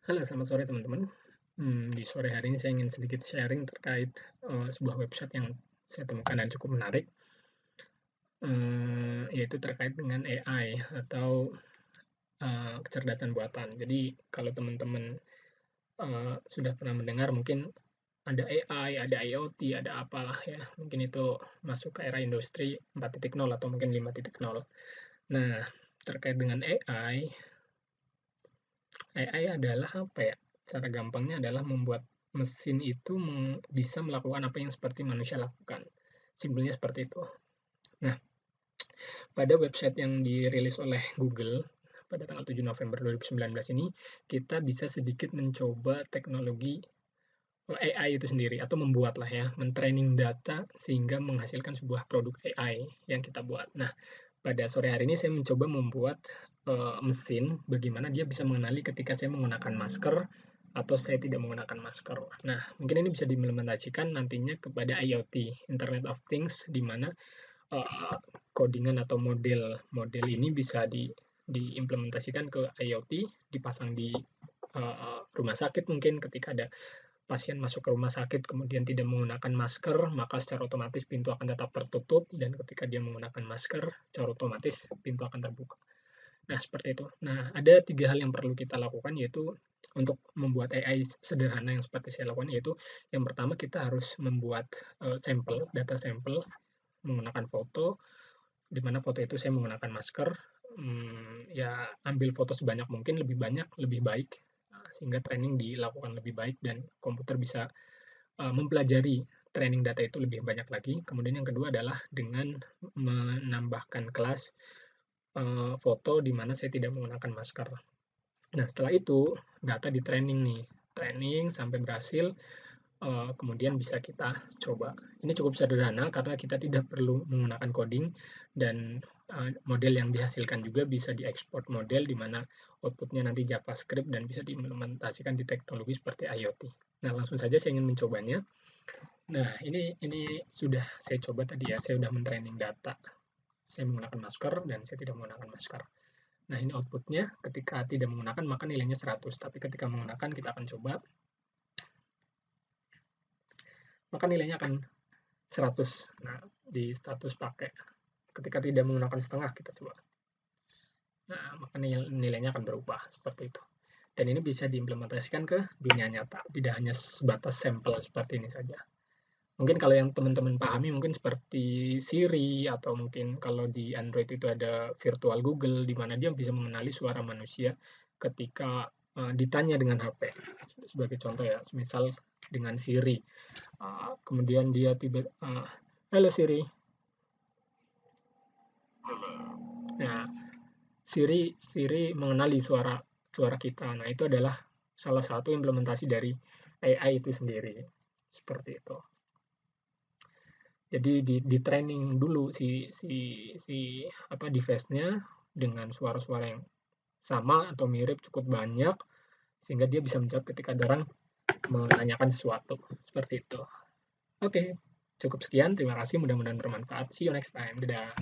Halo, selamat sore teman-teman. Di sore hari ini saya ingin sedikit sharing terkait sebuah website yang saya temukan dan cukup menarik, yaitu terkait dengan AI atau kecerdasan buatan. Jadi kalau teman-teman sudah pernah mendengar mungkin ada AI, ada IoT, ada apalah ya, mungkin itu masuk ke era industri 4.0 atau mungkin 5.0. Nah, terkait dengan AI adalah apa ya, cara gampangnya adalah membuat mesin itu bisa melakukan apa yang seperti manusia lakukan. Simpelnya seperti itu. Nah, pada website yang dirilis oleh Google pada tanggal 7 November 2019 ini, kita bisa sedikit mencoba teknologi AI itu sendiri atau membuatlah ya, mentraining data sehingga menghasilkan sebuah produk AI yang kita buat. Nah, pada sore hari ini saya mencoba membuat mesin bagaimana dia bisa mengenali ketika saya menggunakan masker atau saya tidak menggunakan masker. Nah, mungkin ini bisa diimplementasikan nantinya kepada IoT, Internet of Things, di mana uh, codingan atau model ini bisa diimplementasikan ke IoT, dipasang di rumah sakit mungkin ketika ada pasien masuk ke rumah sakit kemudian tidak menggunakan masker, maka secara otomatis pintu akan tetap tertutup dan ketika dia menggunakan masker, secara otomatis pintu akan terbuka. Nah, seperti itu. Nah, ada 3 hal yang perlu kita lakukan, yaitu untuk membuat AI sederhana yang seperti saya lakukan, yaitu yang pertama kita harus membuat sampel, data sampel menggunakan foto, di mana foto itu saya menggunakan masker. Ya, ambil foto sebanyak mungkin, lebih banyak, lebih baik, sehingga training dilakukan lebih baik dan komputer bisa mempelajari training data itu lebih banyak lagi. Kemudian yang kedua adalah dengan menambahkan kelas foto di mana saya tidak menggunakan masker. Nah, setelah itu data di training nih, training sampai berhasil, kemudian bisa kita coba. Ini cukup sederhana karena kita tidak perlu menggunakan coding dan model yang dihasilkan juga bisa diekspor model di mana outputnya nanti JavaScript dan bisa diimplementasikan di teknologi seperti IoT. Nah, langsung saja saya ingin mencobanya. Nah, ini sudah saya coba tadi ya, saya sudah mentraining data. Saya menggunakan masker dan saya tidak menggunakan masker. Nah, ini outputnya ketika tidak menggunakan maka nilainya 100, tapi ketika menggunakan kita akan coba, maka nilainya akan 100. Nah, di status pakai. Ketika tidak menggunakan setengah kita coba. Nah, maka nilainya akan berubah seperti itu. Dan ini bisa diimplementasikan ke dunia nyata, tidak hanya sebatas sampel seperti ini saja. Mungkin kalau yang teman-teman pahami mungkin seperti Siri atau mungkin kalau di Android itu ada virtual Google di mana dia bisa mengenali suara manusia ketika ditanya dengan HP. Sebagai contoh ya, misal dengan Siri. Kemudian dia tiba halo Siri. Nah, Siri mengenali suara suara kita. Nah, itu adalah salah satu implementasi dari AI itu sendiri. Seperti itu. Jadi di training dulu si apa device-nya dengan suara-suara yang sama atau mirip cukup banyak sehingga dia bisa menjawab ketika ada orang menanyakan sesuatu. Seperti itu. Oke, cukup sekian. Terima kasih. Mudah-mudahan bermanfaat. See you next time. Dadah.